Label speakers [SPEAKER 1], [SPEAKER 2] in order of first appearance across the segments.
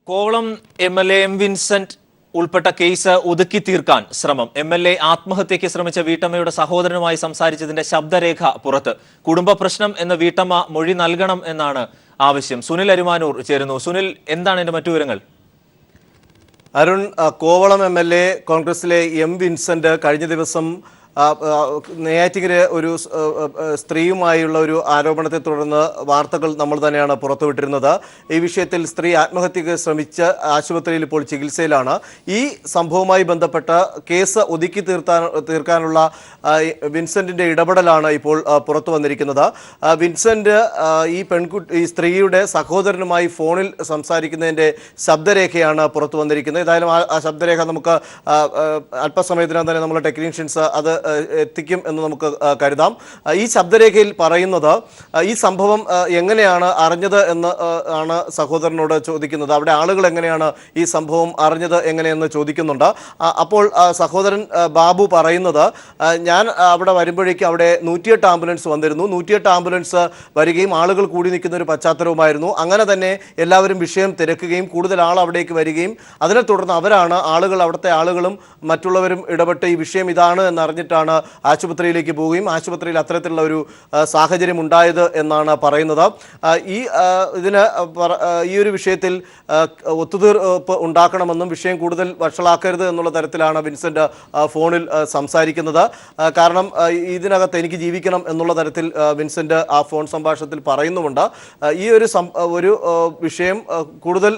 [SPEAKER 1] Kovalam MLA. M Vincent ഉൾപ്പെട്ട case ഒതുക്കി തീർക്കാൻ ശ്രമം. എം.എൽ.എ. ആത്മഹത്യയ്ക്ക് ശ്രമിച്ച വീട്ടമ്മയുടെ സഹോദരനുമായി സംസാരിച്ചതിന്റെ ശബ്ദരേഖ പുറത്ത്. കുടുംബ പ്രശ്നം എന്ന വീട്ടമ്മ മൊഴി നൽകണം എന്നാണ് ആവശ്യം. സുനിൽ അരുമാനൂർ ചേരുന്നു. സുനിൽ, എന്താണ് എന്റെ മറ്റു വിവരങ്ങൾ?
[SPEAKER 2] അരുൺ, കോവളം എം.എൽ.എ. കോൺഗ്രസിലെ എം വിൻസെന്റ് കഴിഞ്ഞ ദിവസം നെയ്യാറ്റിൻകര ഒരു സ്ത്രീയുമായുള്ള ഒരു ആരോപണത്തെ തുടർന്ന് വാർത്തകൾ നമ്മൾ തന്നെയാണ് പുറത്തുവിട്ടിരുന്നത്. ഈ വിഷയത്തിൽ സ്ത്രീ ആത്മഹത്യക്ക് ശ്രമിച്ച് ആശുപത്രിയിൽ ഇപ്പോൾ ചികിത്സയിലാണ്. ഈ സംഭവവുമായി ബന്ധപ്പെട്ട കേസ് ഒതുക്കി തീർക്കാനുള്ള വിൻസെന്റിന്റെ ഇടപെടലാണ് ഇപ്പോൾ പുറത്തു വന്നിരിക്കുന്നത്. വിൻസെന്റ് ഈ സ്ത്രീയുടെ സഹോദരനുമായി ഫോണിൽ സംസാരിക്കുന്നതിന്റെ ശബ്ദരേഖയാണ് പുറത്തു വന്നിരിക്കുന്നത്. ഏതായാലും ആ ശബ്ദരേഖ നമുക്ക് അല്പസമയത്തിനകം തന്നെ നമ്മുടെ ടെക്നീഷ്യൻസ് അത് എത്തിക്കും എന്ന് നമുക്ക് കരുതാം. ഈ ശബ്ദരേഖയിൽ പറയുന്നത് ഈ സംഭവം എങ്ങനെയാണ് അറിഞ്ഞത് എന്ന് ആണ് സഹോദരനോട് ചോദിക്കുന്നത്. അവിടെ ആളുകൾ എങ്ങനെയാണ് ഈ സംഭവം അറിഞ്ഞത് എങ്ങനെയെന്ന് ചോദിക്കുന്നുണ്ട്. അപ്പോൾ സഹോദരൻ ബാബു പറയുന്നത്, ഞാൻ അവിടെ വരുമ്പോഴേക്കും അവിടെ 108 ആംബുലൻസ് വന്നിരുന്നു. 108 ആംബുലൻസ് വരികയും ആളുകൾ കൂടി നിൽക്കുന്ന ഒരു പശ്ചാത്തലവുമായിരുന്നു. അങ്ങനെ തന്നെ എല്ലാവരും വിഷയം തിരക്കുകയും കൂടുതൽ ആൾ അവിടേക്ക് വരികയും അതിനെ തുടർന്ന് അവിടുത്തെ ആളുകളും മറ്റുള്ളവരും ഇടപെട്ട് ഈ വിഷയം ഇതാണ് എന്നറിഞ്ഞിട്ടാണ് ആശുപത്രിയിലേക്ക് പോവുകയും ആശുപത്രിയിൽ അത്തരത്തിലുള്ള ഒരു സാഹചര്യം ഉണ്ടായത് എന്നാണ് പറയുന്നത്. ഈ ഒരു വിഷയത്തിൽ ഒത്തുതീർപ്പ് ഉണ്ടാക്കണമെന്നും വിഷയം കൂടുതൽ വഷളാക്കരുത് എന്നുള്ള തരത്തിലാണ് വിൻസെന്റ് ഫോണിൽ സംസാരിക്കുന്നത്. കാരണം ഇതിനകത്ത് എനിക്ക് ജീവിക്കണം എന്നുള്ള തരത്തിൽ വിൻസെന്റ് ആ ഫോൺ സംഭാഷണത്തിൽ പറയുന്നുമുണ്ട്. ഈ ഒരു വിഷയം കൂടുതൽ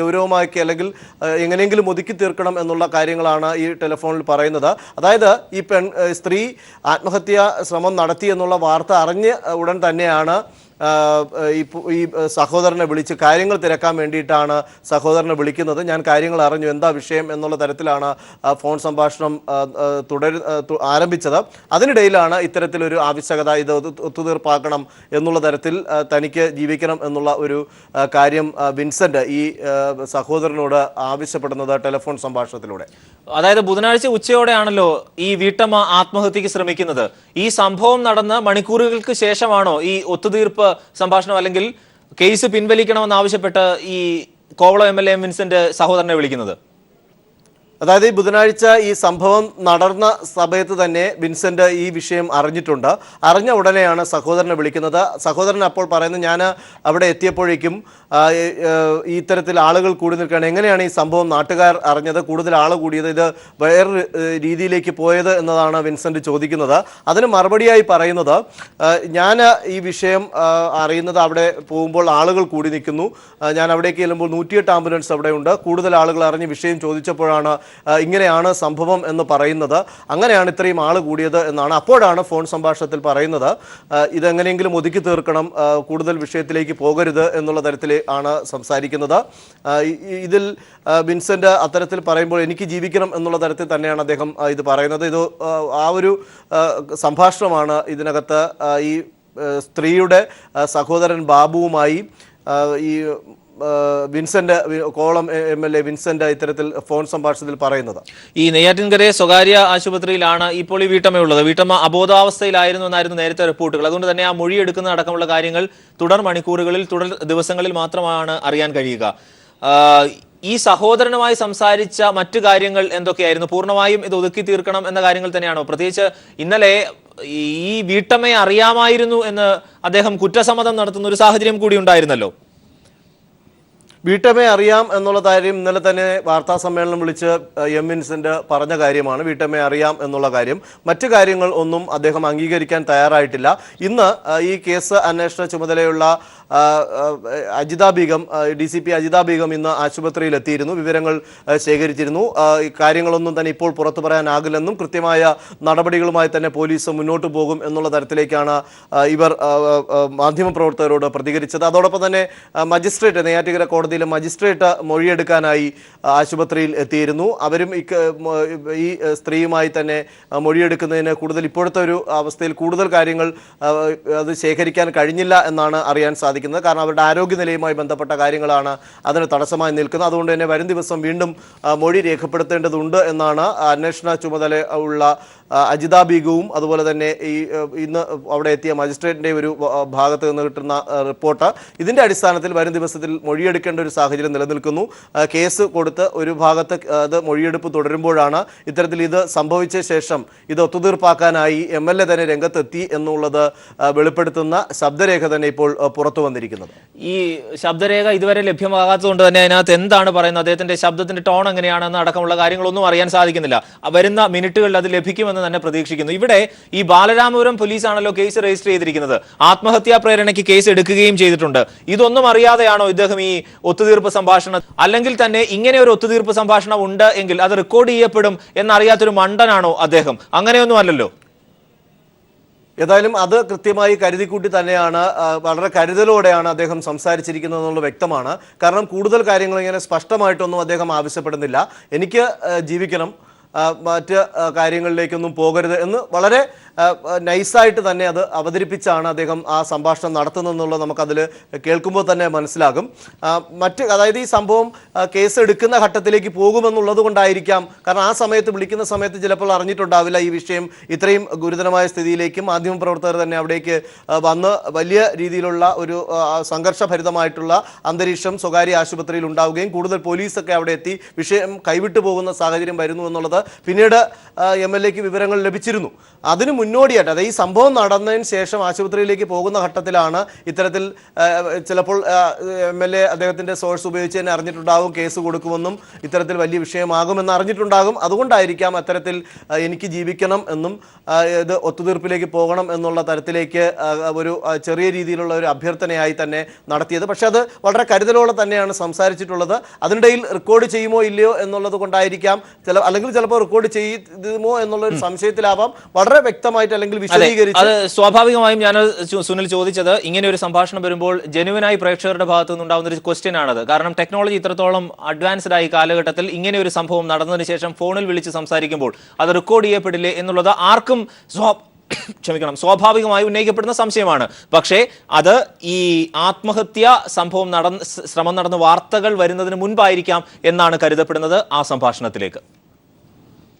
[SPEAKER 2] ഗൗരവമാക്കി അല്ലെങ്കിൽ എങ്ങനെയെങ്കിലും ഒതുക്കി തീർക്കണം എന്നുള്ള കാര്യങ്ങളാണ് ഈ ടെലിഫോണിൽ പറയുന്നത്. അതായത് ഈ സ്ത്രീ ആത്മഹത്യാ ശ്രമം നടത്തി എന്നുള്ള വാർത്ത അറിഞ്ഞ് ഉടൻ തന്നെയാണ് ഈ സഹോദരനെ വിളിച്ച് കാര്യങ്ങൾ തിരക്കാൻ വേണ്ടിയിട്ടാണ് സഹോദരനെ വിളിക്കുന്നത്. ഞാൻ കാര്യങ്ങൾ അറിഞ്ഞു, എന്താ വിഷയം എന്നുള്ള തരത്തിലാണ് ഫോൺ സംഭാഷണം ആരംഭിച്ചത്. അതിനിടയിലാണ് ഇത്തരത്തിലൊരു ആവശ്യകത, ഇത് ഒത്തുതീർപ്പാക്കണം എന്നുള്ള തരത്തിൽ തനിക്ക് ജീവിക്കണം എന്നുള്ള ഒരു കാര്യം വിൻസെന്റ് ഈ സഹോദരനോട് ആവശ്യപ്പെടുന്നത് ടെലിഫോൺ സംഭാഷണത്തിലൂടെ.
[SPEAKER 1] അതായത് ബുധനാഴ്ച ഉച്ചയോടെയാണല്ലോ ഈ വീട്ടമ്മ ആത്മഹത്യക്ക് ശ്രമിക്കുന്നത്. ഈ സംഭവം നടന്ന് മണിക്കൂറുകൾക്ക് ശേഷമാണോ ഈ ഒത്തുതീർപ്പ് സംഭാഷണം അല്ലെങ്കിൽ കേസ് പിൻവലിക്കണമെന്നാവശ്യപ്പെട്ട് ഈ കോവളം എം.എൽ.എ. എം വിൻസെന്റ് സഹോദരനെ വിളിക്കുന്നത്?
[SPEAKER 2] അതായത് ഈ ബുധനാഴ്ച ഈ സംഭവം നടന്ന സമയത്ത് തന്നെ വിൻസെന്റ് ഈ വിഷയം അറിഞ്ഞിട്ടുണ്ട്. അറിഞ്ഞ ഉടനെയാണ് സഹോദരനെ വിളിക്കുന്നത്. സഹോദരൻ അപ്പോൾ പറയുന്നത്, ഞാൻ അവിടെ എത്തിയപ്പോഴേക്കും ഇത്തരത്തിൽ ആളുകൾ കൂടി നിൽക്കുകയാണ്. എങ്ങനെയാണ് ഈ സംഭവം നാട്ടുകാർ അറിഞ്ഞത്, കൂടുതൽ ആൾ കൂടിയത്, ഇത് വേറൊരു രീതിയിലേക്ക് പോയത് എന്നതാണ് വിൻസെന്റ് ചോദിക്കുന്നത്. അതിന് മറുപടിയായി പറയുന്നത്, ഞാൻ ഈ വിഷയം അറിയുന്നത് അവിടെ പോകുമ്പോൾ ആളുകൾ കൂടി നിൽക്കുന്നു. ഞാൻ അവിടേക്ക് ചെല്ലുമ്പോൾ 108 ആംബുലൻസ് അവിടെ ഉണ്ട്. കൂടുതൽ ആളുകൾ അറിഞ്ഞ് വിഷയം ചോദിച്ചപ്പോഴാണ് ഇങ്ങനെയാണ് സംഭവം എന്ന് പറയുന്നത്. അങ്ങനെയാണ് ഇത്രയും ആൾ കൂടിയത് എന്നാണ്. അപ്പോഴാണ് ഫോൺ സംഭാഷണത്തിൽ പറയുന്നത്, ഇതെങ്ങനെയെങ്കിലും ഒതുക്കി തീർക്കണം, കൂടുതൽ വിഷയത്തിലേക്ക് പോകരുത് എന്നുള്ള തരത്തിൽ ആണ് സംസാരിക്കുന്നത്. ഇതിൽ വിൻസെന്റ് അത്തരത്തിൽ പറയുമ്പോൾ എനിക്ക് ജീവിക്കണം എന്നുള്ള തരത്തിൽ തന്നെയാണ് അദ്ദേഹം ഇത് പറയുന്നത്. ഇത് ആ ഒരു സംഭാഷണമാണ് ഇതിനകത്ത് ഈ സ്ത്രീയുടെ സഹോദരൻ ബാബുവുമായി ഈ കോവളം എം.എൽ.എ. വിൻസെന്റ് ഇത്തരത്തിൽ ഫോൺ സംഭാഷണത്തിൽ പറയുന്നത്.
[SPEAKER 1] ഈ നെയ്യാറ്റിൻകര സ്വകാര്യ ആശുപത്രിയിലാണ് ഇപ്പോൾ ഈ വീട്ടമ്മയുള്ളത്. വീട്ടമ്മ അബോധാവസ്ഥയിലായിരുന്നു എന്നായിരുന്നു നേരത്തെ റിപ്പോർട്ടുകൾ. അതുകൊണ്ട് തന്നെ ആ മൊഴി എടുക്കുന്ന അടക്കമുള്ള കാര്യങ്ങൾ തുടർ മണിക്കൂറുകളിൽ, തുടർ ദിവസങ്ങളിൽ മാത്രമാണ് അറിയാൻ കഴിയുക. ഈ സഹോദരനുമായി സംസാരിച്ച മറ്റു കാര്യങ്ങൾ എന്തൊക്കെയായിരുന്നു? പൂർണ്ണമായും ഇത് ഒതുക്കി തീർക്കണം എന്ന കാര്യങ്ങൾ തന്നെയാണോ? പ്രത്യേകിച്ച് ഇന്നലെ ഈ വീട്ടമ്മയെ അറിയാമായിരുന്നു എന്ന് അദ്ദേഹം കുറ്റസമ്മതം നടത്തുന്ന ഒരു സാഹചര്യം കൂടി ഉണ്ടായിരുന്നല്ലോ.
[SPEAKER 2] വീട്ടമ്മയെ അറിയാം എന്നുള്ള കാര്യം ഇന്നലെ തന്നെ വാർത്താ സമ്മേളനം വിളിച്ച് എം വിൻസെന്റ് പറഞ്ഞ കാര്യമാണ്. വീട്ടമ്മയെ അറിയാം എന്നുള്ള കാര്യം. മറ്റു കാര്യങ്ങൾ ഒന്നും അദ്ദേഹം അംഗീകരിക്കാൻ തയ്യാറായിട്ടില്ല. ഇന്ന് ഈ കേസ് അന്വേഷണ ചുമതലയുള്ള അജിത ബീഗം, DCP അജിത ബീഗം ഇന്ന് ആശുപത്രിയിൽ എത്തിയിരുന്നു. വിവരങ്ങൾ ശേഖരിച്ചിരുന്നു. കാര്യങ്ങളൊന്നും തന്നെ ഇപ്പോൾ പുറത്തു പറയാനാകില്ലെന്നും കൃത്യമായ നടപടികളുമായി തന്നെ പോലീസ് മുന്നോട്ട് പോകും എന്നുള്ള തരത്തിലേക്കാണ് ഇവർ മാധ്യമപ്രവർത്തകരോട് പ്രതികരിച്ചത്. അതോടൊപ്പം തന്നെ മജിസ്ട്രേറ്റ്, നെയ്യാറ്റിൻകര കോടതിയിലെ മജിസ്ട്രേറ്റ് മൊഴിയെടുക്കാനായി ആശുപത്രിയിൽ എത്തിയിരുന്നു. അവരും ഈ സ്ത്രീയുമായി തന്നെ മൊഴിയെടുക്കുന്നതിന് ഇപ്പോഴത്തെ ഒരു അവസ്ഥയിൽ കൂടുതൽ കാര്യങ്ങൾ അത് ശേഖരിക്കാൻ കഴിഞ്ഞില്ല എന്നാണ് അറിയാൻ സാധിക്കുന്നത്. കാരണം അവരുടെ ആരോഗ്യനിലയുമായി ബന്ധപ്പെട്ട കാര്യങ്ങളാണ് അതിന് തടസ്സമായി നിൽക്കുന്നത്. അതുകൊണ്ട് തന്നെ വരും ദിവസം വീണ്ടും മൊഴി രേഖപ്പെടുത്തേണ്ടതുണ്ട് എന്നാണ് അന്വേഷണ ചുമതല ഉള്ള അജിത ബീഗവും അതുപോലെ തന്നെ ഇന്ന് അവിടെ എത്തിയ മജിസ്ട്രേറ്റിൻ്റെ ഒരു ഭാഗത്ത് നിന്ന് കിട്ടുന്ന റിപ്പോർട്ട്, ഇതിൻ്റെ അടിസ്ഥാനത്തിൽ വരും ദിവസത്തിൽ മൊഴിയെടുക്കേണ്ട ഒരു സാഹചര്യം നിലനിൽക്കുന്നു. കേസ് കൊടുത്ത് ഒരു ഭാഗത്ത് അത് മൊഴിയെടുപ്പ് തുടരുമ്പോഴാണ് ഇത്തരത്തിൽ ഇത് സംഭവിച്ച ശേഷം ഇത് ഒത്തുതീർപ്പാക്കാനായി MLA തന്നെ രംഗത്തെത്തി എന്നുള്ളത് വെളിപ്പെടുത്തുന്ന ശബ്ദരേഖ തന്നെ ഇപ്പോൾ പുറത്തു വന്നിരിക്കുന്നത്.
[SPEAKER 1] ഈ ശബ്ദരേഖ ഇതുവരെ ലഭ്യമാകാത്തതുകൊണ്ട് തന്നെ അതിനകത്ത് എന്താണ് പറയുന്നത്, അദ്ദേഹത്തിന്റെ ശബ്ദത്തിന്റെ ടോൺ എങ്ങനെയാണെന്ന് അടക്കമുള്ള കാര്യങ്ങളൊന്നും അറിയാൻ സാധിക്കുന്നില്ല. വരുന്ന മിനിറ്റുകളിൽ അത് ലഭിക്കുമെന്ന് തന്നെ പ്രതീക്ഷിക്കുന്നു. ഇവിടെ ഈ ബാലരാമപുരം പോലീസാണല്ലോ കേസ് രജിസ്റ്റർ ചെയ്തിരിക്കുന്നത്. ആത്മഹത്യാ പ്രേരണയ്ക്ക് കേസ് എടുക്കുകയും ചെയ്തിട്ടുണ്ട്. ഇതൊന്നും അറിയാതെയാണോ ഇദ്ദേഹം ഈ ഒത്തുതീർപ്പ് സംഭാഷണം, അല്ലെങ്കിൽ തന്നെ ഇങ്ങനെ ഒരു ഒത്തുതീർപ്പ് സംഭാഷണം ഉണ്ട് എങ്കിൽ അത് റെക്കോർഡ് ചെയ്യപ്പെടും എന്നറിയാത്തൊരു മണ്ടനാണോ അദ്ദേഹം? അങ്ങനെയൊന്നും അല്ലല്ലോ.
[SPEAKER 2] ഏതായാലും അത് കൃത്യമായി കരുതിക്കൂട്ടി തന്നെയാണ്, വളരെ കരുതലോടെയാണ് അദ്ദേഹം സംസാരിച്ചിരിക്കുന്നത് എന്നുള്ളത് വ്യക്തമാണ്. കാരണം കൂടുതൽ കാര്യങ്ങൾ ഇങ്ങനെ സ്പഷ്ടമായിട്ടൊന്നും അദ്ദേഹം ആവശ്യപ്പെടുന്നില്ല. എനിക്ക് ജീവിക്കണം, മറ്റ് കാര്യങ്ങളിലേക്കൊന്നും പോകരുത് എന്ന് വളരെ നൈസായിട്ട് തന്നെ അത് അവതരിപ്പിച്ചാണ് അദ്ദേഹം ആ സംഭാഷണം നടത്തുന്നതെന്നുള്ളത് നമുക്കതിൽ കേൾക്കുമ്പോൾ തന്നെ മനസ്സിലാകും. അതായത് ഈ സംഭവം കേസ് എടുക്കുന്ന ഘട്ടത്തിലേക്ക് പോകുമെന്നുള്ളത് കൊണ്ടായിരിക്കാം. കാരണം ആ സമയത്ത് വിളിക്കുന്ന സമയത്ത് ചിലപ്പോൾ അറിഞ്ഞിട്ടുണ്ടാവില്ല ഈ വിഷയം ഇത്രയും ഗുരുതരമായ സ്ഥിതിയിലേക്കും. മാധ്യമപ്രവർത്തകർ തന്നെ അവിടേക്ക് വന്ന് വലിയ രീതിയിലുള്ള ഒരു സംഘർഷഭരിതമായിട്ടുള്ള അന്തരീക്ഷം സ്വകാര്യ ആശുപത്രിയിൽ ഉണ്ടാവുകയും കൂടുതൽ പോലീസൊക്കെ അവിടെ എത്തി വിഷയം കൈവിട്ടു പോകുന്ന സാഹചര്യം വരുന്നു എന്നുള്ളത് പിന്നീട് MLAക്ക് വിവരങ്ങൾ ലഭിച്ചിരുന്നു. അതിന് മുന്നോടിയായിട്ട്, അതായത് ഈ സംഭവം നടന്നതിന് ശേഷം ആശുപത്രിയിലേക്ക് പോകുന്ന ഘട്ടത്തിലാണ് ഇത്തരത്തിൽ ചിലപ്പോൾ MLA അദ്ദേഹത്തിൻ്റെ സോഴ്സ് ഉപയോഗിച്ച് തന്നെ അറിഞ്ഞിട്ടുണ്ടാകും കേസ് കൊടുക്കുമെന്നും ഇത്തരത്തിൽ വലിയ വിഷയമാകുമെന്ന് അറിഞ്ഞിട്ടുണ്ടാകും. അതുകൊണ്ടായിരിക്കാം അത്തരത്തിൽ എനിക്ക് ജീവിക്കണം എന്നും ഇത് ഒത്തുതീർപ്പിലേക്ക് പോകണം എന്നുള്ള തരത്തിലേക്ക് ഒരു ചെറിയ രീതിയിലുള്ള ഒരു അഭ്യർത്ഥനയായി തന്നെ നടത്തിയത്. പക്ഷെ അത് വളരെ കരുതലോടെ തന്നെയാണ് സംസാരിച്ചിട്ടുള്ളത്. അതിനിടയിൽ റെക്കോർഡ് ചെയ്യുമോ ഇല്ലയോ എന്നുള്ളത് കൊണ്ടായിരിക്കാം, അല്ലെങ്കിൽ ചിലപ്പോൾ റെക്കോർഡ് ചെയ്യുമോ എന്നുള്ള ഒരു സംശയത്തിലാവാം. വളരെ വ്യക്തമായിട്ട് അല്ലെങ്കിൽ വിശദീകരിച്ച്,
[SPEAKER 1] അത് സ്വാഭാവികമായും ഞാൻ സുനിൽ ചോദിച്ചത്, ഇങ്ങനെ ഒരു സംഭാഷണം വരുമ്പോൾ ജെനുവിനായി പ്രേക്ഷകരുടെ ഭാഗത്തു നിന്നുണ്ടാവുന്ന ഒരു ക്വസ്റ്റ്യൻ ആണത്. കാരണം ടെക്നോളജി ഇത്രത്തോളം അഡ്വാൻസ്ഡ് ആയി കാലഘട്ടത്തിൽ ഇങ്ങനെ ഒരു സംഭവം നടന്നതിന് ശേഷം ഫോണിൽ വിളിച്ച് സംസാരിക്കുമ്പോൾ അത് റെക്കോർഡ് ചെയ്യപ്പെടില്ലേ എന്നുള്ളത് ആർക്കും സ്വാഭാവികമായി ഉന്നയിക്കപ്പെടുന്ന സംശയമാണ്. പക്ഷേ അത് ഈ ആത്മഹത്യ ശ്രമം നടന്ന വാർത്തകൾ വരുന്നതിന് മുൻപായിരിക്കാം എന്നാണ് കരുതപ്പെടുന്നത്. ആ സംഭാഷണത്തിലേക്ക്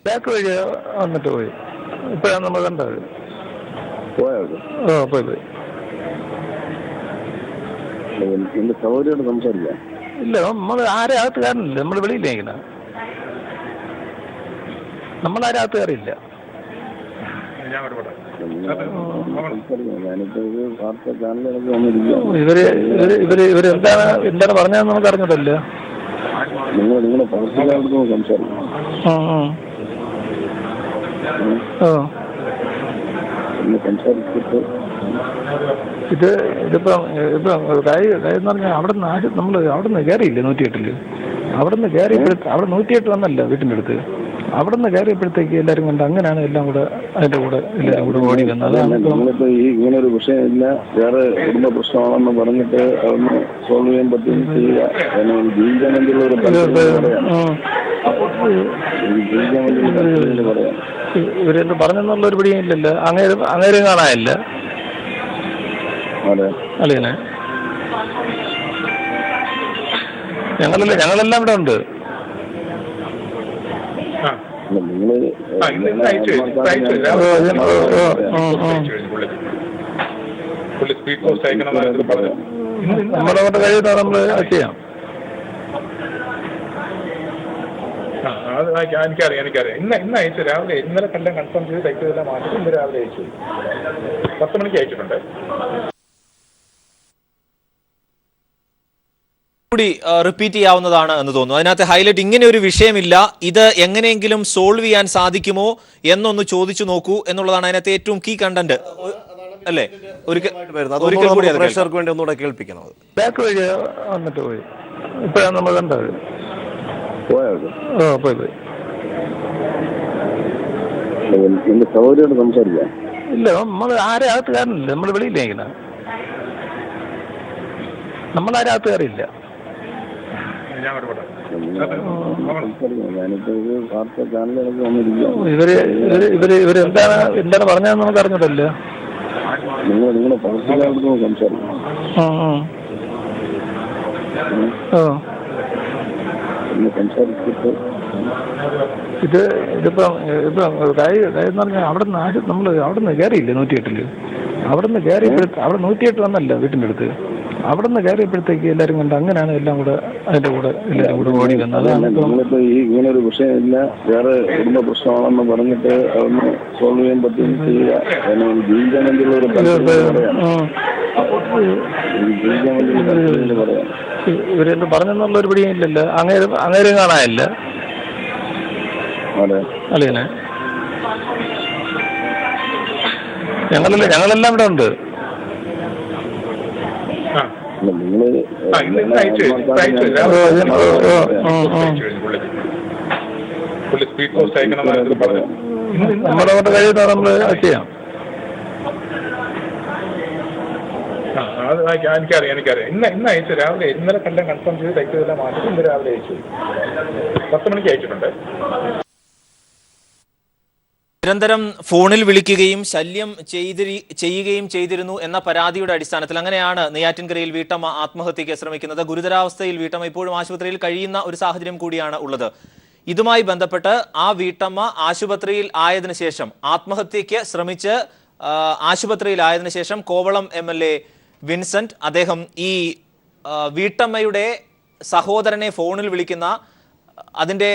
[SPEAKER 3] ബാക്ക് വഴി വന്നിട്ട് പോയി. ഇപ്പോഴാണ് നമ്മൾ കണ്ടത്. പോയി
[SPEAKER 4] സൗകര്യമായിട്ട് സംസാരിക്കാം.
[SPEAKER 3] ഇല്ല, നമ്മൾ ആരെ അകത്ത് കയറില്ല. നമ്മൾ വെളിയില്ല, ഇങ്ങനെ നമ്മളാരും അകത്ത് കയറിയില്ല. ഇവര് എന്താണ് പറഞ്ഞതെന്ന് നമുക്ക് അറിഞ്ഞിട്ടല്ലോ.
[SPEAKER 4] നിങ്ങളെ പ്രവർത്തിക്കാർക്ക് സംസാരിക്കും.
[SPEAKER 3] സംസാരിച്ചിട്ട് ഇതിപ്പം കാര്യം പറഞ്ഞാൽ അവിടെ നിന്ന് കയറിയില്ലേ 108. അവിടെ നിന്ന് കയറിയപ്പോഴത്തെ അവിടെ 108 വന്നല്ലോ വീട്ടിൻ്റെ അടുത്ത്. അവിടെ നിന്ന് കയറിയപ്പോഴത്തേക്ക് എല്ലാവരും കണ്ട് അങ്ങനെയാണ് എല്ലാം കൂടെ അതിൻ്റെ കൂടെ എല്ലാവരും കൂടെ ഓടി വന്നത്.
[SPEAKER 4] നിങ്ങളിപ്പോ ഈ ഇങ്ങനെ ഒരു വിഷയമില്ല, വേറെ കുടുംബ പ്രശ്നമാണെന്ന് പറഞ്ഞിട്ട് അതൊന്ന് സോൾവ് ചെയ്യാൻ പറ്റും ചെയ്യുക. ജീവിക്കാൻ വേണ്ടിയുള്ള ഒരു പറയാം.
[SPEAKER 3] ഇവരെന്ത് പറഞ്ഞെന്നുള്ള ഒരു പിടിയും ഇല്ലല്ലോ. അങ്ങേരും കാണാനില്ല. അല്ലേ, ഞങ്ങളെല്ലാം ഇവിടെ ഉണ്ട്. നമ്മളെ കഴിയുന്ന നമ്മൾ ചെയ്യാം.
[SPEAKER 5] എനിക്കറിയാം. ഇന്ന് അയച്ചു രാവിലെ. ഇന്നലെ എല്ലാം കൺഫേം ചെയ്ത് തയ്ച്ചതെല്ലാം മാറ്റി ഇന്ന് രാവിലെ അയച്ചു. 10 മണിക്ക് അയച്ചിട്ടുണ്ട്.
[SPEAKER 1] കൂടി റിപ്പീറ്റ് ചെയ്യാവുന്നതാണ് എന്ന് തോന്നുന്നു. അതിനകത്ത് ഹൈലൈറ്റ് ഇങ്ങനെ ഒരു വിഷയമില്ല, ഇത് എങ്ങനെയെങ്കിലും സോൾവ് ചെയ്യാൻ സാധിക്കുമോ എന്നൊന്ന് ചോദിച്ചു നോക്കൂ എന്നുള്ളതാണ് അതിനകത്ത് ഏറ്റവും കീ കണ്ടന്റ് അല്ലേ. ഒരിക്കൽ കൂടി
[SPEAKER 2] പ്രേക്ഷകർക്ക് വേണ്ടി ഒന്നുകൂടെ കേൾപ്പിക്കണം.
[SPEAKER 3] ബാക്ക് വഴി വന്നിട്ട് പോയി. ഇപ്പോഴാണ് നമ്മൾ കണ്ടത്. പോയി
[SPEAKER 4] സൗകര്യമായിട്ട് സംസാരിക്കാം.
[SPEAKER 3] ഇല്ല, നമ്മൾ ആരെ അകത്ത് കയറില്ല. നമ്മൾ വെളിയില്ല, ഇങ്ങനെ നമ്മളാരും അകത്ത് കയറിയില്ല. ഇവരെന്താണ് പറഞ്ഞതെന്ന് നമുക്ക് അറിഞ്ഞിട്ടല്ലോ.
[SPEAKER 4] നിങ്ങളെ പ്രവർത്തിക്കാർക്ക് സംസാരിക്കും. ഒന്ന് സംസാരിച്ചിട്ട്
[SPEAKER 3] ഇതിപ്പം എന്ന് പറഞ്ഞാൽ അവിടെ നിന്ന് നമ്മൾ അവിടെ നിന്ന് കയറിയില്ലേ 108-ല്. അവിടെ നിന്ന് കയറിയപ്പോഴത്തെ അവിടെ 108 വന്നല്ല വീട്ടിൻ്റെ അടുത്ത്. അവിടെ നിന്ന് കയറിയപ്പോഴത്തേക്ക് എല്ലാവരും കണ്ട് അങ്ങനെയാണ് എല്ലാം കൂടെ അതിൻ്റെ കൂടെ എല്ലാവരും കൂടെ ഓടി വന്നത്.
[SPEAKER 4] നമ്മളിപ്പോ ഈ ഇങ്ങനെ ഒരു വിഷയമില്ല, വേറെ കുടുംബ പ്രശ്നമാണെന്ന് പറഞ്ഞിട്ട് അതൊന്ന് സോൾവ് ചെയ്യാൻ പറ്റും ചെയ്യുക. കാരണം ജീവിക്കാൻ വേണ്ടിയുള്ള ഒരു പറയാം.
[SPEAKER 3] ഇവരെന്ത് പറഞ്ഞെന്നുള്ളൊരു പിടിയില്ലല്ലോ. അങ്ങേരും കാണാനില്ല അളിയനെ. ഞങ്ങളെല്ലാം ഇവിടെ ഉണ്ട്. നമ്മുടെ കഴിയുന്ന നമ്മൾ ചെയ്യാം.
[SPEAKER 5] എനിക്കറിയാം. ഇന്ന് അയച്ചു രാവിലെ. ഇന്നലെ കണ്ടെല്ലാം കൺഫേം ചെയ്ത് ടൈപ്പ് മാറ്റി ഇന്ന് രാവിലെ അയച്ചു. 10 മണിക്ക് അയച്ചിട്ടുണ്ട്.
[SPEAKER 1] നിരന്തരം ഫോണിൽ വിളിക്കുകയും ശല്യം ചെയ്യുകയും ചെയ്തിരുന്നു എന്ന പരാതിയുടെ അടിസ്ഥാനത്തിൽ അങ്ങനെയാണ് നെയ്യാറ്റിൻകരയിൽ വീട്ടമ്മ ആത്മഹത്യയ്ക്ക് ശ്രമിക്കുന്നത്. ഗുരുതരാവസ്ഥയിൽ വീട്ടമ്മ ഇപ്പോഴും ആശുപത്രിയിൽ കഴിയുന്ന ഒരു സാഹചര്യം കൂടിയാണ് ഉള്ളത്. ഇതുമായി ബന്ധപ്പെട്ട് ആ വീട്ടമ്മ ആശുപത്രിയിൽ ആയതിനു ശേഷം ആത്മഹത്യയ്ക്ക് ശ്രമിച്ച് ആശുപത്രിയിലായതിനു ശേഷം കോവളം MLA വിൻസെന്റ് അദ്ദേഹം ഈ വീട്ടമ്മയുടെ സഹോദരനെ ഫോണിൽ വിളിക്കുന്ന അതിൻ്റെ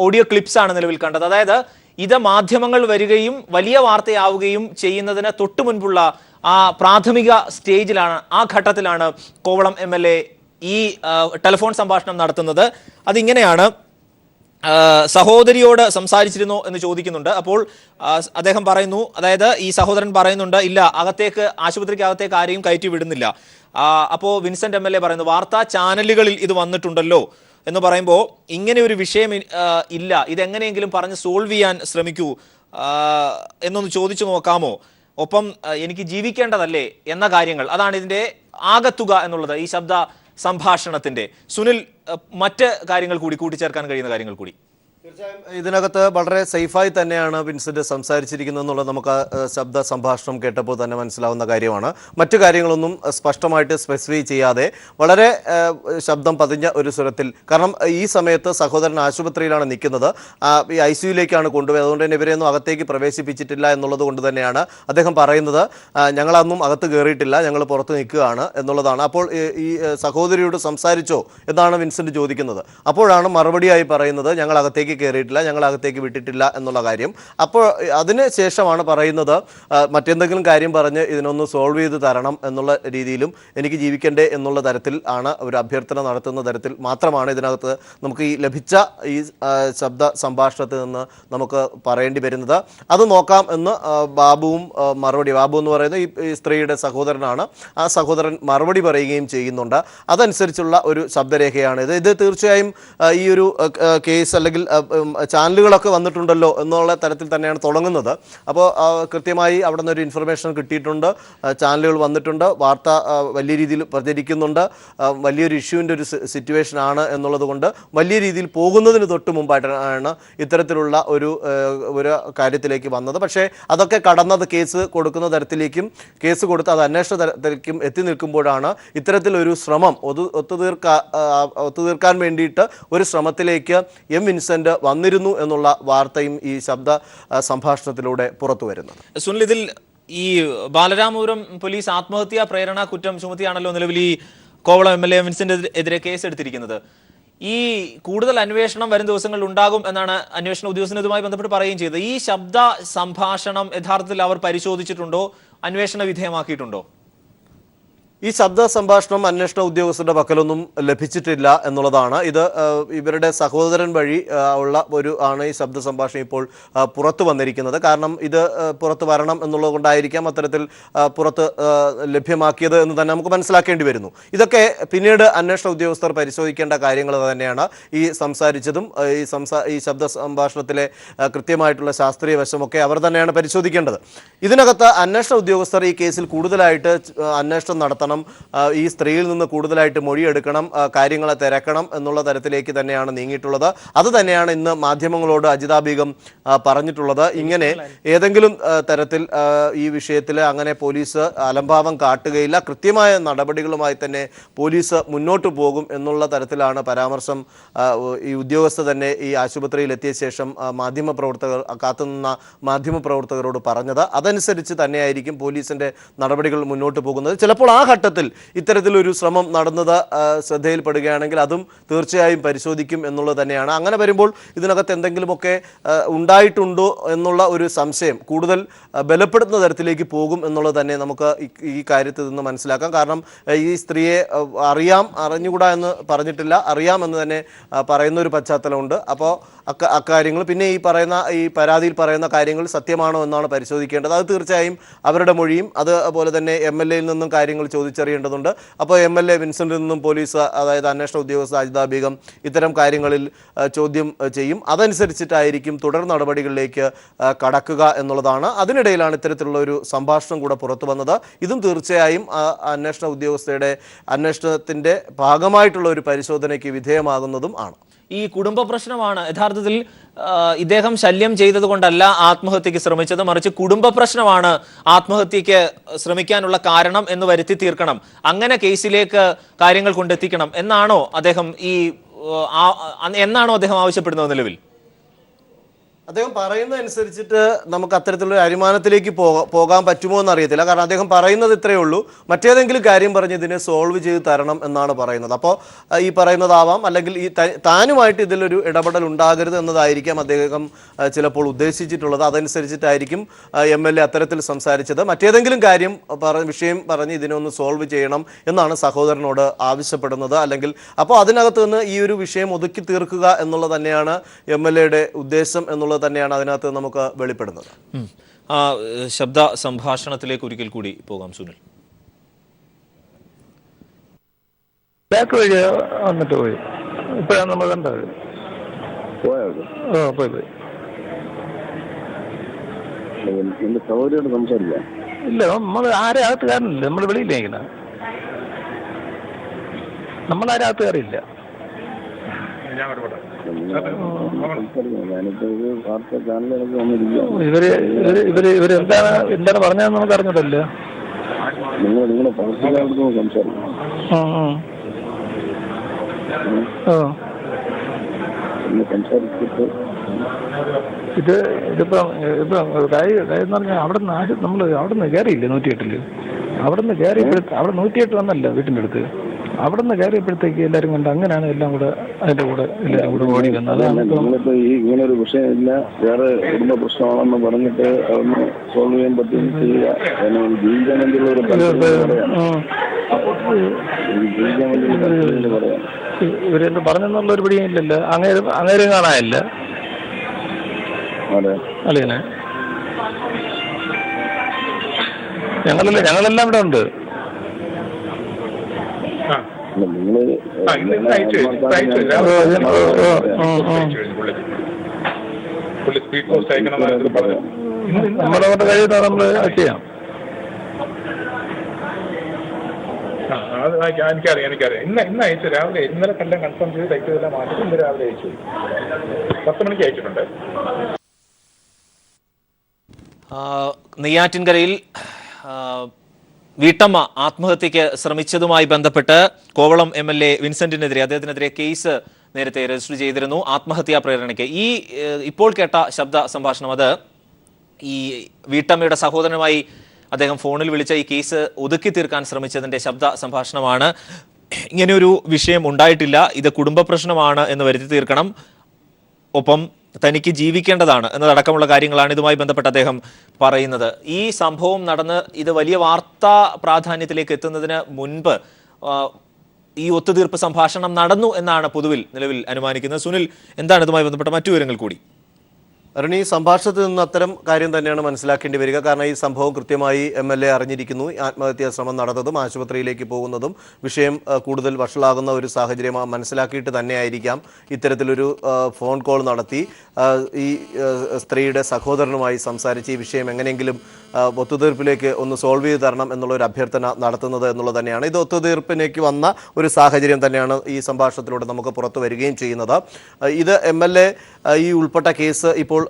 [SPEAKER 1] ഓഡിയോ ക്ലിപ്സാണ് നിലവിൽ കണ്ടത്. അതായത് ഇത് മാധ്യമങ്ങൾ വരികയും വലിയ വാർത്തയാവുകയും ചെയ്യുന്നതിന് തൊട്ടു മുൻപുള്ള ആ പ്രാഥമിക സ്റ്റേജിലാണ്, ആ ഘട്ടത്തിലാണ് കോവളം MLA ഈ ടെലിഫോൺ സംഭാഷണം നടത്തുന്നത്. അതിങ്ങനെയാണ്: സഹോദരിയോട് സംസാരിച്ചിരുന്നോ എന്ന് ചോദിക്കുന്നുണ്ട്. അപ്പോൾ അദ്ദേഹം പറയുന്നു, അതായത് ഈ സഹോദരൻ പറയുന്നുണ്ട്, ഇല്ല, ആശുപത്രിക്ക് അകത്തേക്ക് ആരെയും കയറ്റി വിടുന്നില്ല. അപ്പോൾ വിൻസെന്റ് MLA പറയുന്നു, വാർത്താ ചാനലുകളിൽ ഇത് വന്നിട്ടുണ്ടല്ലോ എന്ന് പറയുമ്പോൾ ഇങ്ങനെ ഒരു വിഷയം ഇല്ല, ഇതെങ്ങനെയെങ്കിലും പറഞ്ഞ് സോൾവ് ചെയ്യാൻ ശ്രമിക്കൂ എന്നൊന്ന് ചോദിച്ചു നോക്കാമോ, ഒപ്പം എനിക്ക് ജീവിക്കേണ്ടതല്ലേ എന്ന കാര്യങ്ങൾ. അതാണ് ഇതിൻ്റെ ആകത്തുക എന്നുള്ളത് ഈ ശബ്ദ സംഭാഷണത്തിൻ്റെ. സുനിൽ, മറ്റ് കാര്യങ്ങൾ കൂടി കൂട്ടിച്ചേർക്കാൻ കഴിയുന്ന കാര്യങ്ങൾ കൂടി.
[SPEAKER 2] തീർച്ചയായും ഇതിനകത്ത് വളരെ സേഫായി തന്നെയാണ് വിൻസെന്റ് സംസാരിച്ചിരിക്കുന്നത് എന്നുള്ളത് നമുക്ക് ശബ്ദ സംഭാഷണം കേട്ടപ്പോൾ തന്നെ മനസ്സിലാവുന്ന കാര്യമാണ്. മറ്റു കാര്യങ്ങളൊന്നും സ്പഷ്ടമായിട്ട് സ്പെസിഫൈ ചെയ്യാതെ വളരെ ശബ്ദം പതിഞ്ഞ ഒരു സ്വരത്തിൽ, കാരണം ഈ സമയത്ത് സഹോദരൻ ആശുപത്രിയിലാണ് നിൽക്കുന്നത്, ഈ ICUയിലേക്കാണ് കൊണ്ടുപോയത്. അതുകൊണ്ട് തന്നെ ഇവരെയൊന്നും അകത്തേക്ക് പ്രവേശിപ്പിച്ചിട്ടില്ല എന്നുള്ളത് കൊണ്ട് തന്നെയാണ് അദ്ദേഹം പറയുന്നത്, ഞങ്ങളൊന്നും അകത്ത് കയറിയിട്ടില്ല, ഞങ്ങൾ പുറത്ത് നിൽക്കുകയാണ് എന്നുള്ളതാണ്. അപ്പോൾ ഈ സഹോദരിയോട് സംസാരിച്ചോ എന്നാണ് വിൻസെന്റ് ചോദിക്കുന്നത്. അപ്പോഴാണ് മറുപടിയായി പറയുന്നത്, ഞങ്ങൾ അകത്തേക്ക് കയറിയിട്ടില്ല, ഞങ്ങൾ അകത്തേക്ക് വിട്ടിട്ടില്ല എന്നുള്ള കാര്യം. അപ്പോൾ അതിന് ശേഷമാണ് പറയുന്നത്, മറ്റെന്തെങ്കിലും കാര്യം പറഞ്ഞ് ഇതിനൊന്ന് സോൾവ് ചെയ്ത് തരണം എന്നുള്ള രീതിയിലും എനിക്ക് ജീവിക്കണ്ടേ എന്നുള്ള തരത്തിൽ ആണ് ഒരു അഭ്യർത്ഥന നടത്തുന്ന തരത്തിൽ മാത്രമാണ് ഇതിനകത്ത് നമുക്ക് ഈ ലഭിച്ച ഈ ശബ്ദ സംഭാഷണത്തിൽ നിന്ന് നമുക്ക് പറയേണ്ടി വരുന്നത്. അത് നോക്കാം എന്ന് ബാബു എന്ന് പറയുന്ന ഈ സ്ത്രീയുടെ സഹോദരനാണ്. ആ സഹോദരൻ മറുപടി പറയുകയും ചെയ്യുന്നുണ്ട്. അതനുസരിച്ചുള്ള ഒരു ശബ്ദരേഖയാണ് ഇത്. തീർച്ചയായും ഈ ഒരു കേസ് അല്ലെങ്കിൽ ചാനലുകളൊക്കെ വന്നിട്ടുണ്ടല്ലോ എന്നുള്ള തരത്തിൽ തന്നെയാണ് തുടങ്ങുന്നത്. അപ്പോൾ കൃത്യമായി അവിടെ നിന്നൊരു ഇൻഫർമേഷൻ കിട്ടിയിട്ടുണ്ട്, ചാനലുകൾ വന്നിട്ടുണ്ട്, വാർത്ത വലിയ രീതിയിൽ പ്രചരിക്കുന്നുണ്ട്, വലിയൊരു ഇഷ്യൂവിൻ്റെ ഒരു സിറ്റുവേഷൻ ആണ് എന്നുള്ളത് കൊണ്ട് വലിയ രീതിയിൽ പോകുന്നതിന് തൊട്ട് മുമ്പായിട്ടാണ് ഇത്തരത്തിലുള്ള ഒരു കാര്യത്തിലേക്ക് വന്നത്. പക്ഷേ അതൊക്കെ കടന്നത് കേസ് കൊടുക്കുന്ന തരത്തിലേക്കും കേസ് കൊടുത്ത് അത് അന്വേഷണ തരത്തിലേക്കും എത്തി നിൽക്കുമ്പോഴാണ് ഇത്തരത്തിലൊരു ശ്രമം ഒത്തുതീർക്കാൻ വേണ്ടിയിട്ട് ഒരു ശ്രമത്തിലേക്ക് വിൻസെന്റ് വന്നിരുന്നു എന്നുള്ള വാർത്തയും ഈ ശബ്ദ സംഭാഷണത്തിലൂടെ പുറത്തു വരുന്നത്.
[SPEAKER 1] സുനിൽ, ഇതിൽ ഈ ബാലരാമപുരം പോലീസ് ആത്മഹത്യാ പ്രേരണ കുറ്റം ചുമത്തിയാണല്ലോ നിലവിൽ ഈ കോവളം MLA വിൻസെന്റിനെതിരെ കേസെടുത്തിരിക്കുന്നത്. ഈ കൂടുതൽ അന്വേഷണം വരും ദിവസങ്ങളിൽ ഉണ്ടാകും എന്നാണ് അന്വേഷണ ഉദ്യോഗസ്ഥൻ ഇതുമായി ബന്ധപ്പെട്ട് പറയുകയും ചെയ്തത്. ഈ ശബ്ദ സംഭാഷണം യഥാർത്ഥത്തിൽ അവർ പരിശോധിച്ചിട്ടുണ്ടോ, അന്വേഷണ വിധേയമാക്കിയിട്ടുണ്ടോ?
[SPEAKER 2] ഈ ശബ്ദ സംഭാഷണം അന്വേഷണ ഉദ്യോഗസ്ഥരുടെ പക്കലൊന്നും ലഭിച്ചിട്ടില്ല എന്നുള്ളതാണ്. ഇത് ഇവരുടെ സഹോദരൻ വഴി ആണ് ഈ ശബ്ദ സംഭാഷണം ഇപ്പോൾ പുറത്തു വന്നിരിക്കുന്നത്. കാരണം ഇത് പുറത്ത് വരണം എന്നുള്ളത് കൊണ്ടായിരിക്കാം അത്തരത്തിൽ പുറത്ത് ലഭ്യമാക്കിയത് എന്ന് തന്നെ നമുക്ക് മനസ്സിലാക്കേണ്ടി വരുന്നു. ഇതൊക്കെ പിന്നീട് അന്വേഷണ ഉദ്യോഗസ്ഥർ പരിശോധിക്കേണ്ട കാര്യങ്ങൾ തന്നെയാണ്. ഈ സംസാരിച്ചതും ഈ ശബ്ദ സംഭാഷണത്തിലെ കൃത്യമായിട്ടുള്ള ശാസ്ത്രീയ വശമൊക്കെ അവർ തന്നെയാണ് പരിശോധിക്കേണ്ടത്. ഇതിനകത്ത് അന്വേഷണ ഉദ്യോഗസ്ഥർ ഈ കേസിൽ കൂടുതലായിട്ട് അന്വേഷണം നടത്തണം, നടത്തണം, ഈ സ്ത്രീയിൽ നിന്ന് കൂടുതലായിട്ട് മൊഴിയെടുക്കണം, കാര്യങ്ങളെ തിരക്കണം എന്നുള്ള തരത്തിലേക്ക് തന്നെയാണ് നീങ്ങിയിട്ടുള്ളത്. അത് തന്നെയാണ് ഇന്ന് മാധ്യമങ്ങളോട് അജിത ബീഗം പറഞ്ഞിട്ടുള്ളത്. ഇങ്ങനെ ഏതെങ്കിലും തരത്തിൽ ഈ വിഷയത്തിൽ അങ്ങനെ പോലീസ് അലംഭാവം കാട്ടുകയില്ല, കൃത്യമായ നടപടികളുമായി തന്നെ പോലീസ് മുന്നോട്ട് പോകും എന്നുള്ള തരത്തിലാണ് പരാമർശം ഈ ഉദ്യോഗസ്ഥ തന്നെ ഈ ആശുപത്രിയിൽ എത്തിയ ശേഷം കാത്തുനിന്ന മാധ്യമപ്രവർത്തകരോട് പറഞ്ഞത്. അതനുസരിച്ച് തന്നെയായിരിക്കും പോലീസിന്റെ നടപടികൾ മുന്നോട്ട് പോകുന്നത്. ചിലപ്പോൾ ആ ഘട്ടത്തിൽ ഇത്തരത്തിലൊരു ശ്രമം നടന്നത് ശ്രദ്ധയിൽപ്പെടുകയാണെങ്കിൽ അതും തീർച്ചയായും പരിശോധിക്കും എന്നുള്ളത് തന്നെയാണ്. അങ്ങനെ വരുമ്പോൾ ഇതിനകത്ത് എന്തെങ്കിലുമൊക്കെ ഉണ്ടായിട്ടുണ്ടോ എന്നുള്ള ഒരു സംശയം കൂടുതൽ ബലപ്പെടുത്തുന്ന തരത്തിലേക്ക് പോകും എന്നുള്ളത് തന്നെ നമുക്ക് ഈ കാര്യത്തിൽ നിന്ന് മനസ്സിലാക്കാം. കാരണം ഈ സ്ത്രീയെ അറിഞ്ഞുകൂടാ എന്ന് പറഞ്ഞിട്ടില്ല, അറിയാമെന്ന് തന്നെ പറയുന്ന ഒരു പശ്ചാത്തലമുണ്ട്. അപ്പോൾ അക്കാര്യങ്ങൾ പിന്നെ ഈ പരാതിയിൽ പറയുന്ന കാര്യങ്ങൾ സത്യമാണോ എന്നാണ് പരിശോധിക്കേണ്ടത്. അത് തീർച്ചയായും അവരുടെ മൊഴിയും അതുപോലെ തന്നെ MLA-യിൽ നിന്നും കാര്യങ്ങൾ ചോദിച്ചറിയേണ്ടതുണ്ട്. അപ്പോൾ MLA വിൻസെന്റിൽ നിന്നും പോലീസ്, അതായത് അന്വേഷണ ഉദ്യോഗസ്ഥ അജിത ബീഗം ഇത്തരം കാര്യങ്ങളിൽ ചോദ്യം ചെയ്യും. അതനുസരിച്ചിട്ടായിരിക്കും തുടർ നടപടികളിലേക്ക് കടക്കുക എന്നുള്ളതാണ്. അതിനിടയിലാണ് ഇത്തരത്തിലുള്ള ഒരു സംഭാഷണം കൂടെ പുറത്തു വന്നത്. ഇതും തീർച്ചയായും അന്വേഷണ ഉദ്യോഗസ്ഥയുടെ അന്വേഷണത്തിൻ്റെ ഭാഗമായിട്ടുള്ള ഒരു പരിശോധനയ്ക്ക് വിധേയമാകുന്നതും ആണ്.
[SPEAKER 1] ഈ കുടുംബ പ്രശ്നമാണ് യഥാർത്ഥത്തിൽ ഇദ്ദേഹം ശല്യം ചെയ്തത് കൊണ്ടല്ല ആത്മഹത്യക്ക് ശ്രമിച്ചത്, മറിച്ച് കുടുംബ പ്രശ്നമാണ് ആത്മഹത്യക്ക് ശ്രമിക്കാനുള്ള കാരണം എന്ന് വരുത്തി തീർക്കണം, അങ്ങനെ കേസിലേക്ക് കാര്യങ്ങൾ കൊണ്ടെത്തിക്കണം എന്നാണോ അദ്ദേഹം ആവശ്യപ്പെടുന്നത് നിലവിൽ?
[SPEAKER 2] അദ്ദേഹം പറയുന്നതനുസരിച്ചിട്ട് നമുക്ക് അത്തരത്തിലുള്ള അനുമാനത്തിലേക്ക് പോകാൻ പറ്റുമോ എന്നറിയത്തില്ല. കാരണം അദ്ദേഹം പറയുന്നത് ഇത്രയേ ഉള്ളൂ, മറ്റേതെങ്കിലും കാര്യം പറഞ്ഞ് ഇതിനെ സോൾവ് ചെയ്ത് തരണം എന്നാണ് പറയുന്നത്. അപ്പോൾ ഈ പറയുന്നതാവാം, അല്ലെങ്കിൽ ഈ താനുമായിട്ട് ഇതിലൊരു ഇടപെടൽ ഉണ്ടാകരുത് എന്നതായിരിക്കാം അദ്ദേഹം ചിലപ്പോൾ ഉദ്ദേശിച്ചിട്ടുള്ളത്. അതനുസരിച്ചിട്ടായിരിക്കും MLA അത്തരത്തിൽ സംസാരിച്ചത്. മറ്റേതെങ്കിലും വിഷയം പറഞ്ഞ് ഇതിനൊന്ന് സോൾവ് ചെയ്യണം എന്നാണ് സഹോദരനോട് ആവശ്യപ്പെടുന്നത്. അല്ലെങ്കിൽ അപ്പോൾ അതിനകത്ത് നിന്ന് ഈ ഒരു വിഷയം ഒതുക്കി തീർക്കുക എന്നുള്ളത് തന്നെയാണ് MLA-യുടെ ഉദ്ദേശം എന്നുള്ളത് തന്നെയാണ് അതിനകത്ത് നമുക്ക് വെളിപ്പെടുന്നത്.
[SPEAKER 1] ശബ്ദ സംഭാഷണത്തിലേക്ക് ഒരിക്കൽ കൂടി പോകാം സുനിൽ.
[SPEAKER 3] ബാക്ക് വഴി വന്നിട്ട് പോയി, ഇപ്പോഴാണ് നമ്മൾ കണ്ടത്. പോയി
[SPEAKER 4] സൗകര്യമായിട്ട് സംസാരിക്കാം.
[SPEAKER 3] ഇല്ല, നമ്മൾ ആരെ അകത്ത് കയറില്ല, നമ്മൾ വെളിയില്ല. ഇങ്ങനെ നമ്മളാരും അകത്ത് കയറിയില്ല. ഇവര് എന്താണ് പറഞ്ഞതെന്ന് നമുക്ക് അറിഞ്ഞിട്ടല്ലോ.
[SPEAKER 4] നിങ്ങളെ സംസാരിക്കും. സംസാരിച്ചിട്ട്
[SPEAKER 3] ഇതിപ്പം എന്ന് പറഞ്ഞാൽ അവിടെ നിന്ന് കയറിയില്ലേ 108-ല്. അവിടെ നിന്ന് കയറിയപ്പോഴത്തെ അവിടെ 108 വന്നല്ലോ വീട്ടിൻ്റെ അടുത്ത്. അവിടെ നിന്ന് കയറിയപ്പോഴത്തേക്ക് എല്ലാവരും കണ്ട് അങ്ങനെയാണ് എല്ലാം കൂടെ അതിന്റെ കൂടെ എല്ലാവരും കൂടെ ഓടി വന്നത്.
[SPEAKER 4] നിങ്ങളിപ്പോ ഈ ഇങ്ങനെ ഒരു വിഷയമില്ല, വേറെ കുടുംബ പ്രശ്നമാണെന്ന് പറഞ്ഞിട്ട് അതൊന്ന് സോൾവ് ചെയ്യാൻ പറ്റും ചെയ്യുക. ജീവിക്കാൻ വേണ്ടിയുള്ള ഒരു പറയാം.
[SPEAKER 3] ഇവരെന്ത് പറഞ്ഞെന്നുള്ള ഒരു പിടിയും ഇല്ലല്ലോ. അങ്ങേരും കാണാനില്ല.
[SPEAKER 4] അതെ
[SPEAKER 3] അല്ലേ, ഞങ്ങളെല്ലാം ഇവിടെ ഉണ്ട്. നമ്മളോട് കഴിയുന്ന നമ്മൾ ചെയ്യാം.
[SPEAKER 5] എനിക്കറിയാം. ഇന്ന് അയച്ചു രാവിലെ. ഇന്നലെ എല്ലാം കൺഫേം ചെയ്ത് തയ്ച്ചതെല്ലാം മാറ്റി ഇന്ന് രാവിലെ അയച്ചു. 10 മണിക്ക് അയച്ചിട്ടുണ്ട്.
[SPEAKER 1] നെയ്യാറ്റിൻകരയിൽ വീട്ടമ്മ ആത്മഹത്യക്ക് ശ്രമിച്ചതുമായി ബന്ധപ്പെട്ട് കോവളം MLA വിൻസെന്റിനെതിരെ അദ്ദേഹത്തിനെതിരെ കേസ് നേരത്തെ രജിസ്റ്റർ ചെയ്തിരുന്നു ആത്മഹത്യാ പ്രേരണയ്ക്ക്. ഇപ്പോൾ കേട്ട ശബ്ദ സംഭാഷണം അത് ഈ വീട്ടമ്മയുടെ സഹോദരനുമായി അദ്ദേഹം ഫോണിൽ വിളിച്ച ഈ കേസ് ഒതുക്കി തീർക്കാൻ ശ്രമിച്ചതിന്റെ ശബ്ദ സംഭാഷണമാണ്. ഇങ്ങനെയൊരു വിഷയം ഉണ്ടായിട്ടില്ല, ഇത് കുടുംബ പ്രശ്നമാണ് എന്ന് വരുത്തി തീർക്കണം, ഒപ്പം തനിക്ക് ജീവിക്കേണ്ടതാണ് എന്നതടക്കമുള്ള കാര്യങ്ങളാണ് ഇതുമായി ബന്ധപ്പെട്ട് അദ്ദേഹം പറയുന്നത്. ഈ സംഭവം നടന്ന് ഇത് വലിയ വാർത്താ പ്രാധാന്യത്തിലേക്ക് എത്തുന്നതിന് മുൻപ് ഈ ഒത്തുതീർപ്പ് സംഭാഷണം നടന്നു എന്നാണ് നിലവിൽ അനുമാനിക്കുന്നത്. സുനിൽ, എന്താണ് ഇതുമായി ബന്ധപ്പെട്ട മറ്റു വിവരങ്ങൾ കൂടി?
[SPEAKER 2] അരുൺ, ഈ സംഭാഷണത്തിൽ നിന്ന് അത്തരം കാര്യം തന്നെയാണ് മനസ്സിലാക്കേണ്ടി വരിക. കാരണം ഈ സംഭവം കൃത്യമായി MLA അറിഞ്ഞിരിക്കുന്നു. ആത്മഹത്യാ ശ്രമം നടന്നതും ആശുപത്രിയിലേക്ക് പോകുന്നതും വിഷയം കൂടുതൽ വഷളാകുന്ന ഒരു സാഹചര്യം മനസ്സിലാക്കിയിട്ട് തന്നെയായിരിക്കാം ഇത്തരത്തിലൊരു ഫോൺ കോൾ നടത്തി ഈ സ്ത്രീയുടെ സഹോദരനുമായി സംസാരിച്ച് ഈ വിഷയം എങ്ങനെയെങ്കിലും ഒത്തുതീർപ്പിലേക്ക് ഒന്ന് സോൾവ് ചെയ്ത് തരണം എന്നുള്ളൊരു അഭ്യർത്ഥന നടത്തുന്നത് എന്നുള്ളത് തന്നെയാണ്. ഇത് ഒത്തുതീർപ്പിലേക്ക് വന്ന ഒരു സാഹചര്യം തന്നെയാണ് ഈ സംഭാഷണത്തിലൂടെ നമുക്ക് പുറത്തു വരികയും ചെയ്യുന്നത്. ഇത് MLA ഈ ഉൾപ്പെട്ട കേസ് ഇപ്പോൾ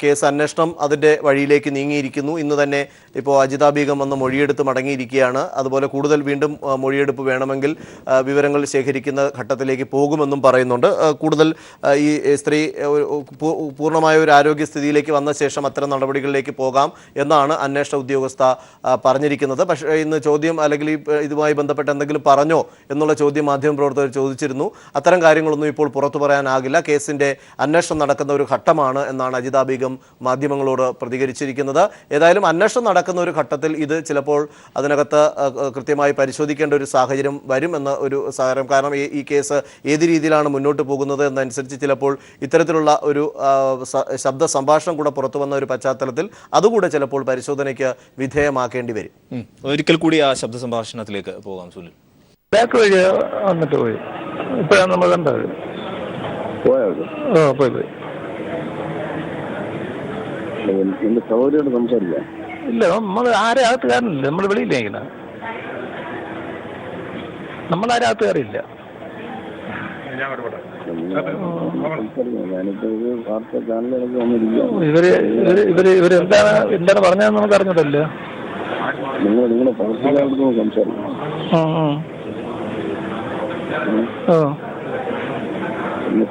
[SPEAKER 2] കേസ് അന്വേഷണം അതിൻ്റെ വഴിയിലേക്ക് നീങ്ങിയിരിക്കുന്നു. ഇന്ന് തന്നെ ഇപ്പോൾ അജിത ബീഗം വന്ന് മൊഴിയെടുത്ത് മടങ്ങിയിരിക്കുകയാണ്. അതുപോലെ കൂടുതൽ വീണ്ടും മൊഴിയെടുപ്പ് വേണമെങ്കിൽ വിവരങ്ങൾ ശേഖരിക്കുന്ന ഘട്ടത്തിലേക്ക് പോകുമെന്നും പറയുന്നുണ്ട്. കൂടുതൽ ഈ സ്ത്രീ പൂർണ്ണമായ ഒരു ആരോഗ്യസ്ഥിതിയിലേക്ക് വന്ന ശേഷം അത്തരം നടപടികളിലേക്ക് പോകാം എന്നാണ് അന്വേഷണ ഉദ്യോഗസ്ഥ പറഞ്ഞിരിക്കുന്നത്. പക്ഷേ ഇന്ന് ചോദ്യം അല്ലെങ്കിൽ ഇതുമായി ബന്ധപ്പെട്ട് എന്തെങ്കിലും പറഞ്ഞോ എന്നുള്ള ചോദ്യം മാധ്യമപ്രവർത്തകർ ചോദിച്ചിരുന്നു. അത്തരം കാര്യങ്ങളൊന്നും ഇപ്പോൾ പുറത്തു പറയാനാകില്ല. കേസിൻ്റെ അന്വേഷണം നടക്കുന്ന ഒരു ഘട്ടമാണ് എന്നാണ് അജിത ബീഗം മാധ്യമങ്ങളോട് പ്രതികരിച്ചിരിക്കുന്നത്. ഏതായാലും അന്വേഷണം നടക്കുന്ന ഒരു ഘട്ടത്തിൽ ഇത് ചിലപ്പോൾ അതിനകത്ത് കൃത്യമായി പരിശോധിക്കേണ്ട ഒരു സാഹചര്യം വരുമെന്ന ഒരു സാഹചര്യം. കാരണം ഈ കേസ് ഏത് രീതിയിലാണ് മുന്നോട്ട് പോകുന്നത് എന്നനുസരിച്ച് ചിലപ്പോൾ ഇത്തരത്തിലുള്ള ഒരു ശബ്ദ സംഭാഷണം കൂടെ പുറത്തു വന്ന ഒരു പശ്ചാത്തലത്തിൽ അതുകൂടെ ചിലപ്പോൾ പരിശോധനയ്ക്ക് വിധേയമാക്കേണ്ടി വരും.
[SPEAKER 1] ഒരിക്കൽ കൂടി ആ ശബ്ദ സംഭാഷണത്തിലേക്ക് പോകാം സുനിൽ.
[SPEAKER 3] ബാക്ക് വഴി വന്നിട്ട് പോയി. ഇപ്പോഴാണ് നമ്മൾ കണ്ടത്. പോയി
[SPEAKER 4] എന്റെ സൗകര്യം സംസാരിക്കാം.
[SPEAKER 3] ഇല്ല, നമ്മൾ ആരെ അകത്ത് കയറുന്നില്ല. നമ്മൾ വെളിയില്ല. ഇങ്ങനെ നമ്മളാരും അകത്ത് കയറിയില്ല. ഇവര് എന്താണ് പറഞ്ഞതെന്ന് നമുക്ക് അറിഞ്ഞിട്ടല്ല.
[SPEAKER 4] നിങ്ങളെ പ്രവർത്തകർക്ക് സംസാരിക്കാം.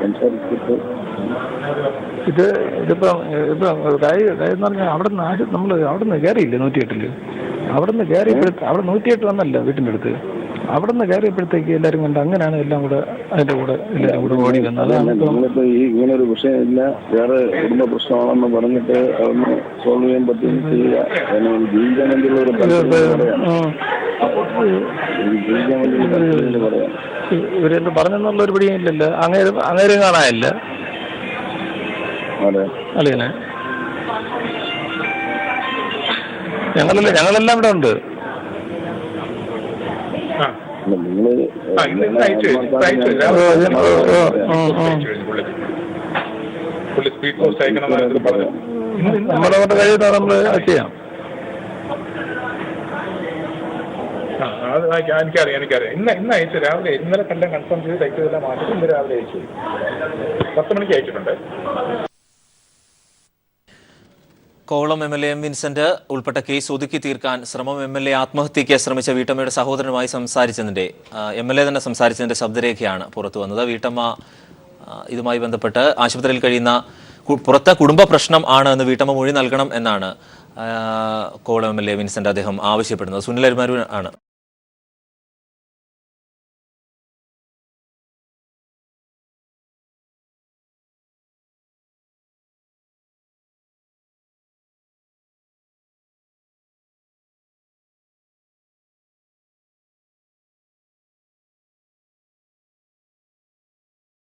[SPEAKER 4] സംസാരിച്ചിട്ട്
[SPEAKER 3] ഇതിപ്പം എന്ന് പറഞ്ഞാൽ അവിടെ നിന്ന് കയറിയില്ലേ 108-ല്. അവിടെ നിന്ന് കയറിയപ്പോഴത്തെ അവിടെ 108 വന്നല്ല വീട്ടിൻ്റെ അടുത്ത്. അവിടെ നിന്ന് കയറിയപ്പോഴത്തേക്ക് എല്ലാവരും കണ്ട് അങ്ങനെയാണ് എല്ലാം കൂടെ അതിൻ്റെ കൂടെ എല്ലാവരും കൂടെ ഓടി വന്നത്.
[SPEAKER 4] നിങ്ങളിപ്പോ ഈ ഇങ്ങനെ ഒരു വിഷയമില്ല, വേറെ കുടുംബ പ്രശ്നമാണെന്ന് പറഞ്ഞിട്ട് അതൊന്ന് സോൾവ് ചെയ്യാൻ പറ്റും ചെയ്യുക. ജീവിക്കാൻ വേണ്ടിയുള്ള ഒരു പറയാം.
[SPEAKER 3] ഇവരെന്ത് പറഞ്ഞെന്നുള്ള ഒരു പിടിയും ഇല്ലല്ലോ. അങ്ങേരും കാണാനില്ല. അല്ലേ ഞങ്ങളെല്ലാം ഇവിടെ ഉണ്ട്. നമ്മളെ കൊണ്ട് കഴിയുന്ന നമ്മൾ ചെയ്യാം.
[SPEAKER 5] എനിക്കറിയാം. ഇന്ന് അയച്ചു രാവിലെ. ഇന്നലെ കണ്ടെല്ലാം കൺഫേം ചെയ്ത് തയ്ച്ചതെല്ലാം മാറ്റിട്ട് ഇന്ന് രാവിലെ അയച്ചു. 10 മണിക്ക് അയച്ചിട്ടുണ്ട്.
[SPEAKER 1] Kovalam MLA M. വിൻസെന്റ് ഉൾപ്പെട്ട കേസ് ഒതുക്കി തീർക്കാൻ ശ്രമം. MLA ആത്മഹത്യയ്ക്ക് ശ്രമിച്ച വീട്ടമ്മയുടെ സഹോദരനുമായി സംസാരിച്ചതിന്റെ MLA തന്നെ സംസാരിച്ചതിന്റെ ശബ്ദരേഖയാണ് പുറത്തു വന്നത്. വീട്ടമ്മ ഇതുമായി ബന്ധപ്പെട്ട് ആശുപത്രിയിൽ കഴിയുന്ന പുറത്തെ കുടുംബ പ്രശ്നം ആണ് എന്ന് വീട്ടമ്മ മൊഴി നൽകണം എന്നാണ് കോവളം MLA വിൻസെന്റ് അദ്ദേഹം ആവശ്യപ്പെടുന്നത്. സുനിൽ അരുമാരു ആണ്